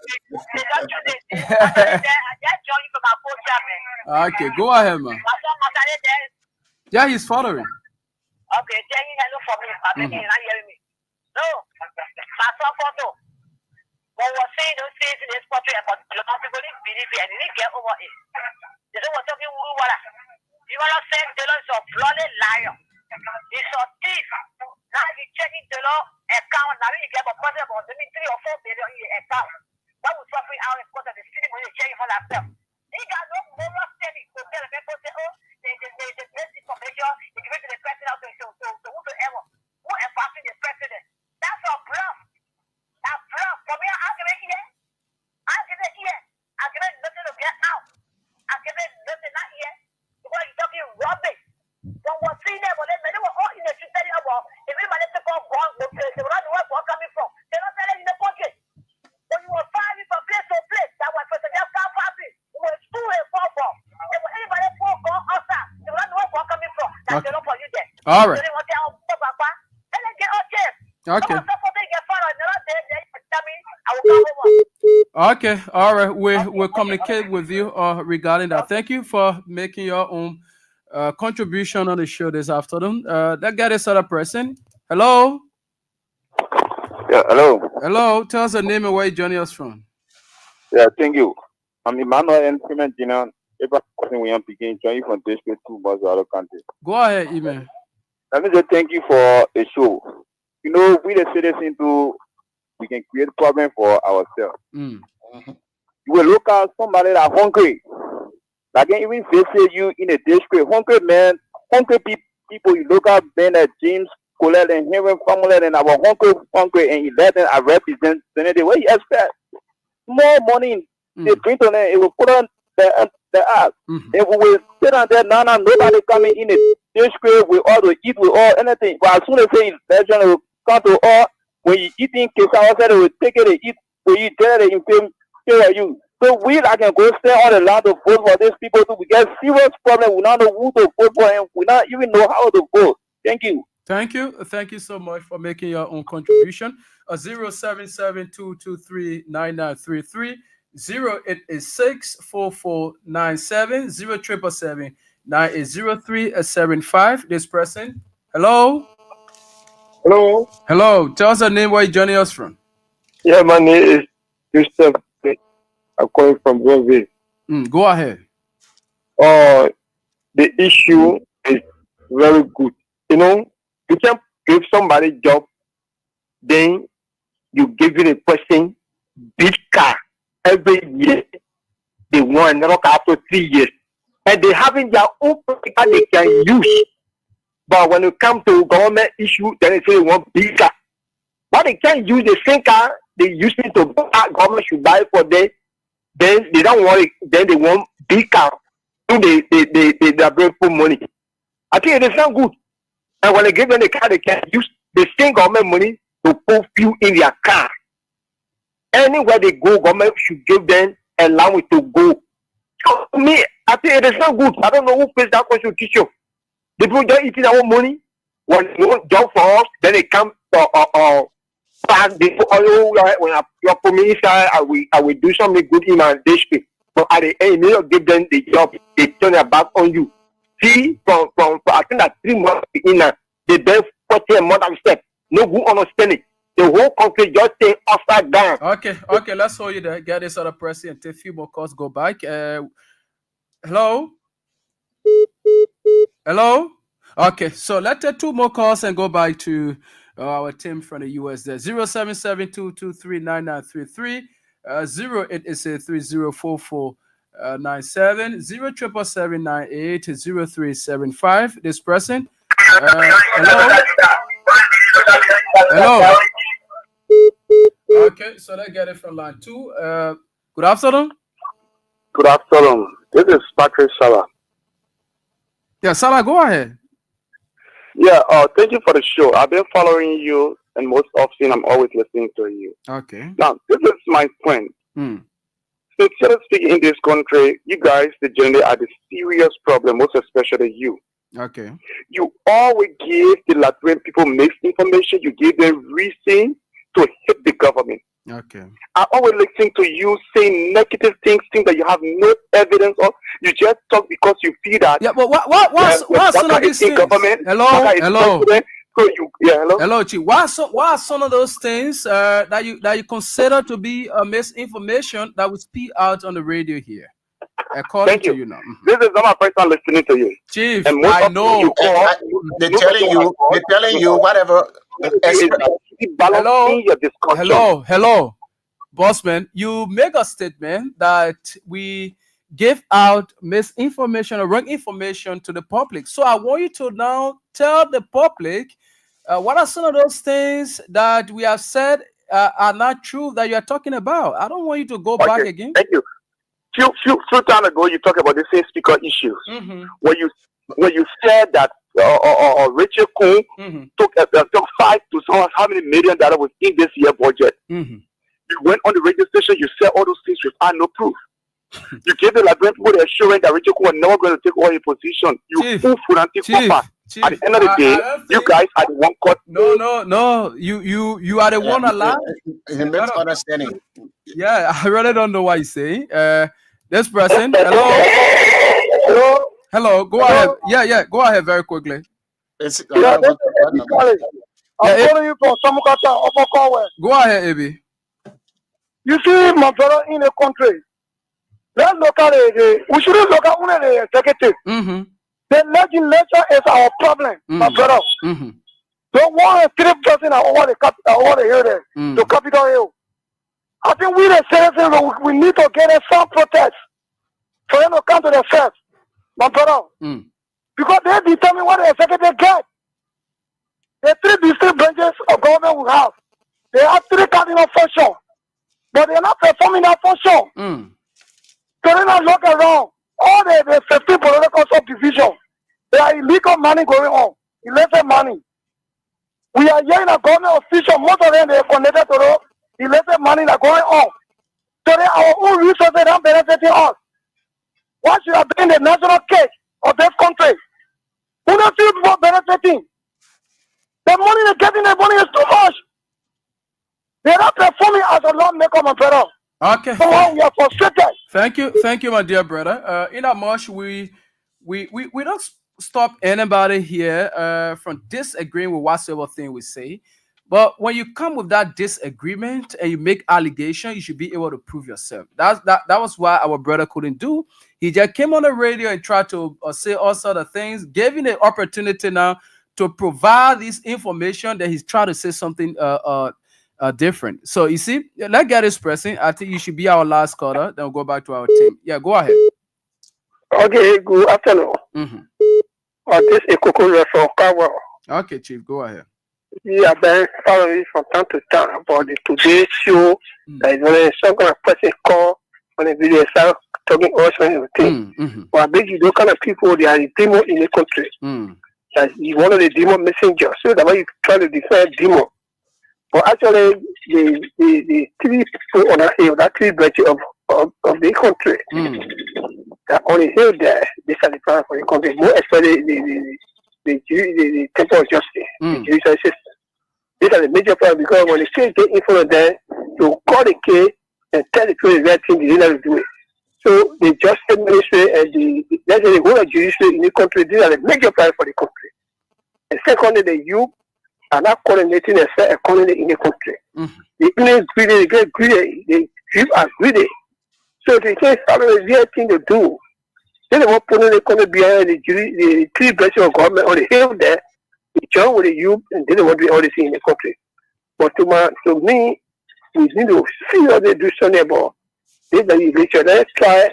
Okay, go ahead, man. Yeah, he's following. Okay, tell you hello for me. I mean, you're not hearing me. No, Pastor Koto. When we're saying those things in this country about the people didn't believe it and they didn't get over it. They don't want to be woo water. You want to say the law is a bloody liar. It's a thief. Now he's checking the law account. Now he get a person about 3 or 4 billion in account. That was suffering out in court of the city when they're checking for themselves. He got no moral standing to tell the people say, oh, they best information, they give it to the president to whoever. Who embarking the president? That's a bluff. That's bluff. For me, I'll give it here. I'll give it here. I'll give it nothing to get out. I'll give it nothing not here. Because you're talking rubbish. When we're seeing them, when they were all in the city about, if anybody took off one, they were not the one where coming from. They're not telling in the pocket. When you were firing from place to place, that was for the car party. It was 2 and 4 from. If anybody 4 go outside, they were not the one where coming from. That's the law for you there. All right. So they want to then they get out there. Okay. I will come over. Okay. All right. We'll communicate with you regarding that. Thank you for making your own contribution on the show this afternoon. That guy is other person. Hello. Yeah, hello. Hello. Tell us the name and where you joining us from. Yeah, thank you. I'm Emmanuel and Freeman Jina. Every person we are begin joining from District 2 Bozaro County. Go ahead, Email. Let me just thank you for a show. You know, we the citizens we can create problem for ourselves. You will look at somebody that hungry. Like even visit you in a district, hungry man, hungry people. You look at Ben at James Colette and Henry family and our hungry and 11 are represented. What you expect? More money they print on it. It will put on the ass. If we will sit on there, nobody coming in the district with all to eat with all anything. But as soon as they election will come to all, when you eating case outside, they will take it and eat. When you tell it, in you. So we like can go stay all the land to vote for these people too. We get serious problem. We not know who to vote for and we not even know how to vote. Thank you. Thank you. Thank you so much for making your own contribution. 077-223-9933, 0886-4497, 077-9803-75. This person. Hello. Hello. Hello. Tell us the name where you joining us from. Yeah, my name is Christopher. I'm calling from Bronville. Go ahead. The issue is very good. You know, you can give somebody a job, then you give it a person big car every year. They want another car after 3 years. And they having their own car they can use. But when it comes to government issue, then they say they want big car. But they can't use the same car they used to buy, government should buy for them. Then they don't want it, then they want big car. So they bring for money. I think it is not good. And when they give them the car, they can use the same government money to put fuel in their car. Anywhere they go, government should give them allowance to go. So me, I think it is not good. I don't know who pays that constitution. The people just eating our money. When they want job for us, then they come when your community I will do something good in my district. But at the end, you give them the job, they turn their back on you. See, from I think that 3 months in they been 40 more than step. No good understanding. The whole country just stay upside down. Okay, let's hold you there. Get this other person and take a few more calls. Go back. Hello. Okay, so let's take 2 more calls and go back to our team from the US there. 077-223-9933, 0886-304497, 077-98-0375. This person. Hello. Okay, so let's get it from line 2. Good afternoon. Good afternoon. This is Patrick Salah. Yeah, Salah, go ahead. Yeah, thank you for the show. I've been following you, and most often I'm always listening to you. Okay. Now, this is my point. Mm. Sincerely speaking, in this country, you guys, the generally, are the serious problem, most especially you. Okay. You always give the Liberian people misinformation. You give them reason to hate the government. Okay. I always listen to you saying negative things that you have no evidence of. You just talk because you feel that. Yeah, but what's some of these things? Government, Hello. So you, hello. Hello, Chief. What are some of those things that you consider to be misinformation that would speak out on the radio here? According to you now. This is not my first time listening to you, Chief. And most I know. You call, They're telling you whatever. Hello, Bossman. You make a statement that we give out misinformation or wrong information to the public. So I want you to now tell the public what are some of those things that we have said are not true that you are talking about. I don't want you to go back again. Thank you. Few time ago, you talked about the same speaker issues. Mm-hmm. When you said that Rachel Kuhn took $5 to how many $million was in this year budget. Mm-hmm. You went on the radio station, you said all those things without no proof. You gave the Liberian people the assurance that Rachel Kuhn was never going to take all your position. You fool and take offer. At the end of the day, you guys are the one caught. No. You are the one allowed. It's a misunderstanding. Yeah, I really don't know what you're saying. This person, hello. Go ahead. Yeah. Go ahead very quickly. I'm calling you from Samukata, Upper Conway. Go ahead, Abi. You see, my brother, in the country, let's look at it. We shouldn't look at only the executive. Mm-hmm. The legislature is our problem, my brother. Mm-hmm. Don't want a 3% over the hill there, to Capitol Hill. I think we the citizens, we need to get some protest for them to come to the first, my brother. Because they determine what the executive get. The 3 district branches of government we have, they have 3 cardinal functions, but they're not performing that function. So they not look around. All the 15 political subdivisions, there are illegal money going on, illicit money. We are hearing a government official, most of them they are connected to the illicit money that going on. So they our own resources are benefiting us. Why should have been the national case of this country? Who don't feel more benefiting? The money they're getting, the money is too much. They're not performing as a lawmaker, my brother. Okay. So we are frustrated. Thank you, my dear brother. In that much, we don't stop anybody here from disagreeing with whatsoever thing we say. But when you come with that disagreement and you make allegations, you should be able to prove yourself. That was why our brother couldn't do. He just came on the radio and tried to say all sort of things, giving the opportunity now to provide this information that he's trying to say something different. So you see, let's get this person. I think you should be our last caller. Then we'll go back to our team. Yeah, go ahead. Okay, good afternoon. This is Kokoro from Kawa. Okay, Chief, go ahead. Yeah, been following from time to time about the today's show. Like when some kind of person call on the video, start talking all sorts of things. But I bet you those kind of people, they are the demon in the country. Like you one of the demon messengers. So that way you try to defend demon. But actually, the 3 people on the hill, that 3 branches of the country, that on the hill there, they are the plan for the country. More especially the temple of justice, the judicial system. These are the major problems because when the case get in front of them, you call the case and tell the people the right thing, they didn't do it. So the justice ministry and the whole judiciary in the country, these are the major problems for the country. And secondly, the youth are not coordinating themselves accordingly in the country. They get greedy, the youth are greedy. So they say follow the real thing to do. Then they want to put in the country behind the 3 branches of government on the hill there. They join with the youth and they don't want to do all this in the country. But to me, we need to see what they do something about this. Let's try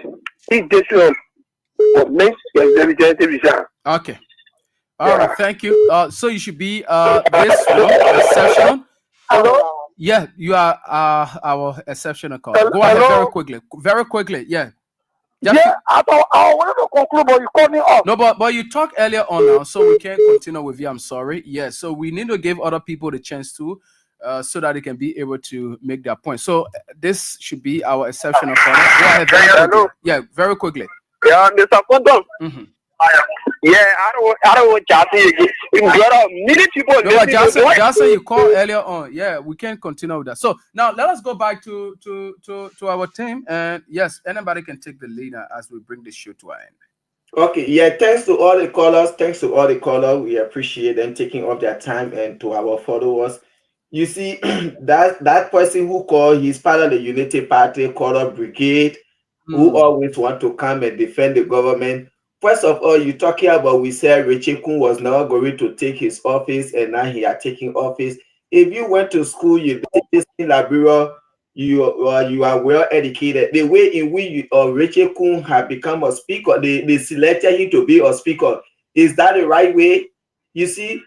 this one or make the representative resign. Okay. All right, thank you. So you should be this exceptional. Hello? Yeah, you are our exceptional caller. Go ahead very quickly. Very quickly, yeah. Yeah, I wanted to conclude, but you called me off. No, but you talked earlier on now, so we can't continue with you. I'm sorry. Yeah, so we need to give other people the chance to, so that they can be able to make their point. So this should be our exceptional caller. Go ahead, very quickly. Yeah, very quickly. Yeah, Mr. Quantum. Mm-hmm. Yeah, I don't want Jason again. There are many people. No, but Jason, you called earlier on. Yeah, we can't continue with that. So now let us go back to our team. And yes, anybody can take the lead as we bring the show to an end. Okay, yeah, thanks to all the callers. Thanks to all the callers. We appreciate them taking up their time, and to our followers. You see, that person who called, he's part of the Unity Party Caller Brigade, who always want to come and defend the government. First of all, you're talking about, we said Richie Kun was now going to take his office, and now he are taking office. If you went to school, you did this in Liberia, you are well educated. The way in which Richie Kun had become a speaker, they selected him to be a speaker. Is that the right way? You see?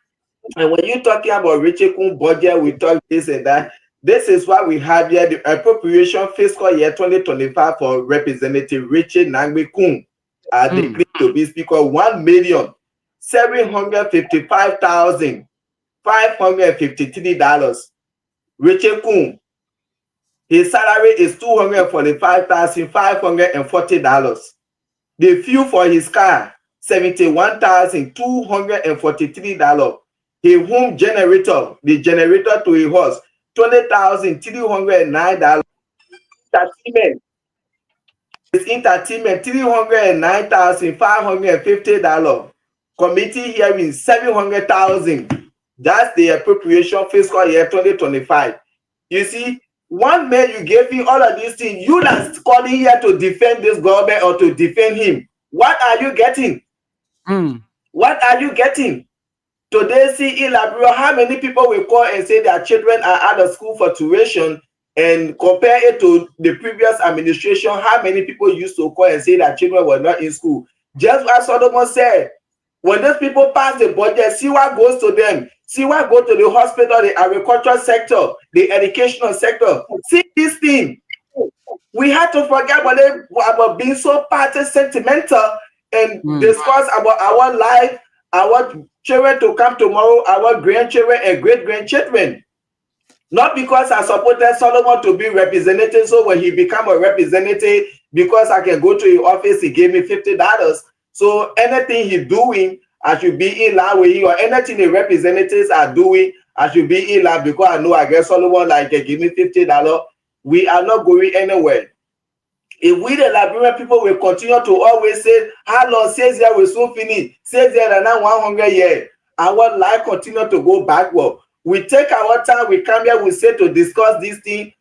And when you're talking about Richie Kun budget, we talk this and that. This is what we have here, the appropriation fiscal year 2025 for Representative Richie Nangbe Kun. Declared to be speaker, $1,755,553. Richie Kun, his salary is $245,540. The fuel for his car, $71,243. His home generator, the generator to his house, $20,309. Entertainment, his entertainment, $309,550. Committee hearing, $700,000. That's the appropriation fiscal year 2025. You see, one man you gave him all of these things, you that's calling here to defend this government or to defend him. What are you getting? What are you getting? Today, see in Liberia, how many people will call and say their children are out of school for tuition, and compare it to the previous administration, how many people used to call and say their children were not in school? Just as Solomon said, when those people pass the budget, see what goes to them. See what goes to the hospital, the agricultural sector, the educational sector. See this thing. We had to forget about being so party sentimental and discuss about our life, our children to come tomorrow, our grandchildren and great-grandchildren. Not because I supported Solomon to be representative, so when he become a representative, because I can go to his office, he gave me $50. So anything he's doing, I should be in line with him, or anything the representatives are doing, I should be in line, because I know I get Solomon like give me $50. We are not going anywhere. If we the Liberian people will continue to always say, how long 6 years will soon finish, 6 years and now 100 years, our life continue to go backward. We take our time, we come here, we say to discuss this thing.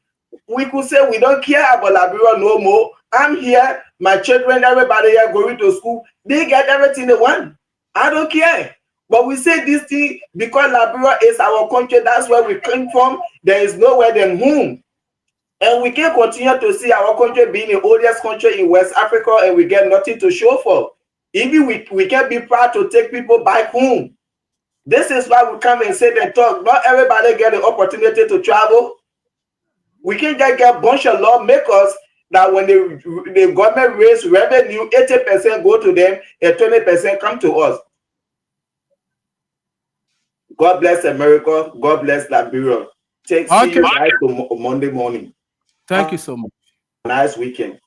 We could say we don't care about Liberia no more. I'm here, my children, everybody here going to school, they get everything they want. I don't care. But we say this thing because Liberia is our country, that's where we came from. There is nowhere than home. And we can continue to see our country being the oldest country in West Africa, and we get nothing to show for. Even we can be proud to take people back home. This is why we come and say and talk. Not everybody get the opportunity to travel. We can get a bunch of lawmakers that when the government raise revenue, 80% go to them and 20% come to us. God bless America. God bless Liberia. See you guys Monday morning. Thank you so much. Nice weekend.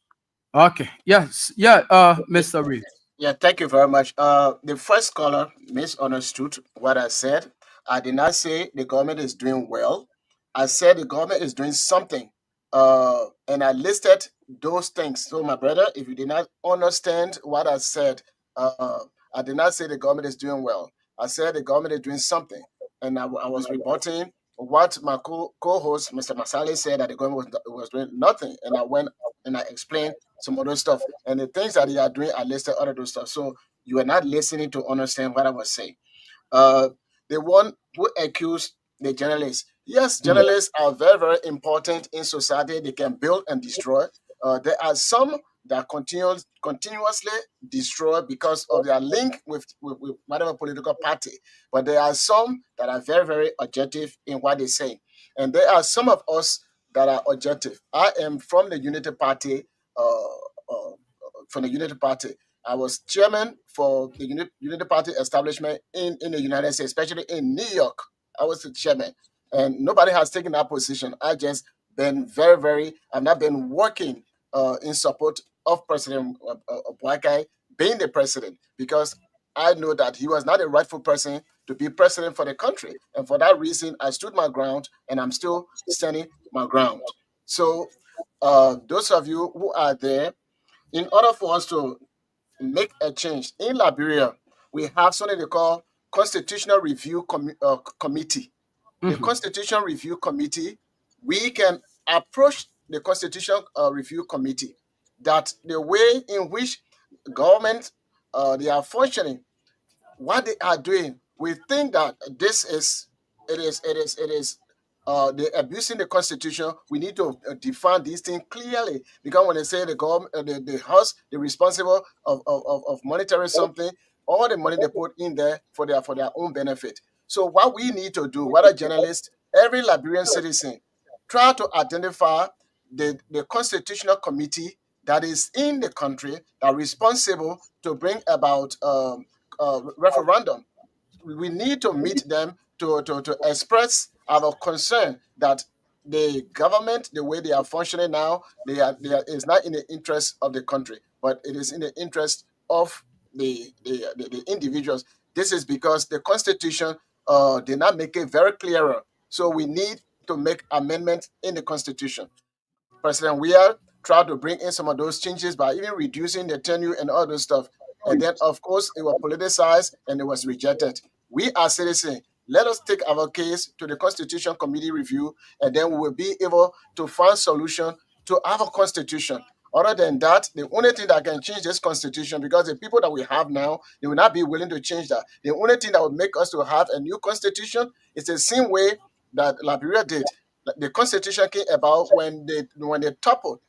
Okay. Yes. Yeah. Mr. Reed. Yeah, thank you very much. The first caller misunderstood what I said. I did not say the government is doing well. I said the government is doing something. And I listed those things. So, my brother, if you did not understand what I said, I did not say the government is doing well. I said the government is doing something. And I was rebutting what my co-host, Mr. Masale, said, that the government was doing nothing. And I went and I explained some other stuff. And the things that they are doing, I listed other those stuff. So you are not listening to understand what I was saying. The one who accused the journalists. Yes, journalists are very, very important in society. They can build and destroy. There are some that continuously destroy because of their link with whatever political party. But there are some that are very, very objective in what they say. And there are some of us that are objective. I am from the Unity Party from the Unity Party. I was chairman for the Unity Party establishment in the United States, especially in New York. I was the chairman, and nobody has taken that position. I just been I've not been working in support of President Boakai being the president, because I know that he was not a rightful person to be president for the country. And for that reason, I stood my ground, and I'm still standing my ground. So those of you who are there, in order for us to make a change in Liberia, we have something they call Constitutional Review Committee. The Constitution Review Committee, we can approach the Constitution Review Committee that the way in which government they are functioning, what they are doing, we think that they're abusing the Constitution. We need to define these things clearly, because when they say the government, the House, they're responsible of monitoring something, all the money they put in there for their own benefit. So what we need to do, whether journalists, every Liberian citizen, try to identify the Constitutional Committee that is in the country that are responsible to bring about referendum. We need to meet them to express our concern that the government, the way they are functioning now, is not in the interest of the country, but it is in the interest of the individuals. This is because the Constitution did not make it very clearer. So we need to make amendments in the Constitution. President Weah tried to bring in some of those changes by even reducing the tenure and all those stuff. And then, of course, it was politicized and it was rejected. We as citizens, let us take our case to the Constitution Committee review, and then we will be able to find solution to our Constitution. Other than that, the only thing that can change this Constitution, because the people that we have now, they will not be willing to change that. The only thing that will make us to have a new Constitution is the same way that Liberia did. The Constitution came about when they toppled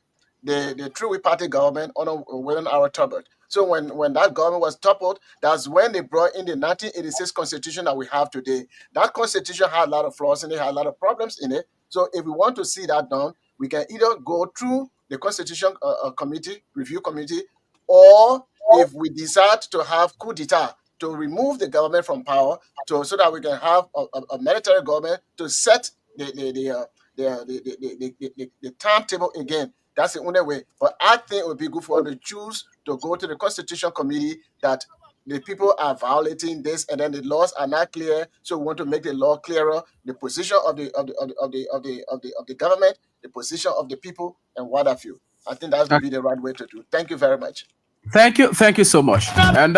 the True Party government on William R. Tubert. So when that government was toppled, that's when they brought in the 1986 Constitution that we have today. That Constitution had a lot of flaws in it, had a lot of problems in it. So if we want to see that done, we can either go through the Constitution Review Committee, or if we decide to have coup d'etat, to remove the government from power, so that we can have a military government to set the timetable again. That's the only way. But I think it would be good for us to choose to go to the Constitution Committee that the people are violating this, and then the laws are not clear. So we want to make the law clearer, the position of the government, the position of the people, and what have you. I think that would be the right way to do. Thank you very much. Thank you so much. And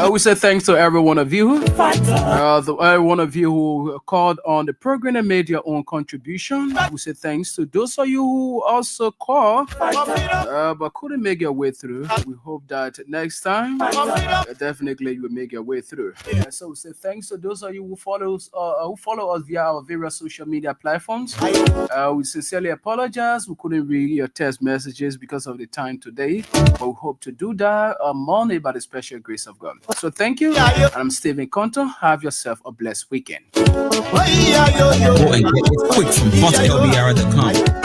we say thanks to every one of you, every one of you who called on the program and made your own contribution. We say thanks to those of you who also called but couldn't make your way through. We hope that next time, definitely you will make your way through. So we say thanks to those of you who follow us via our various social media platforms. We sincerely apologize. We couldn't read your text messages because of the time today, but we hope to do that on Monday by the special grace of God. So thank you. And I'm Stephen Conto. Have yourself a blessed weekend. Go and get it quick from hotlbr.com.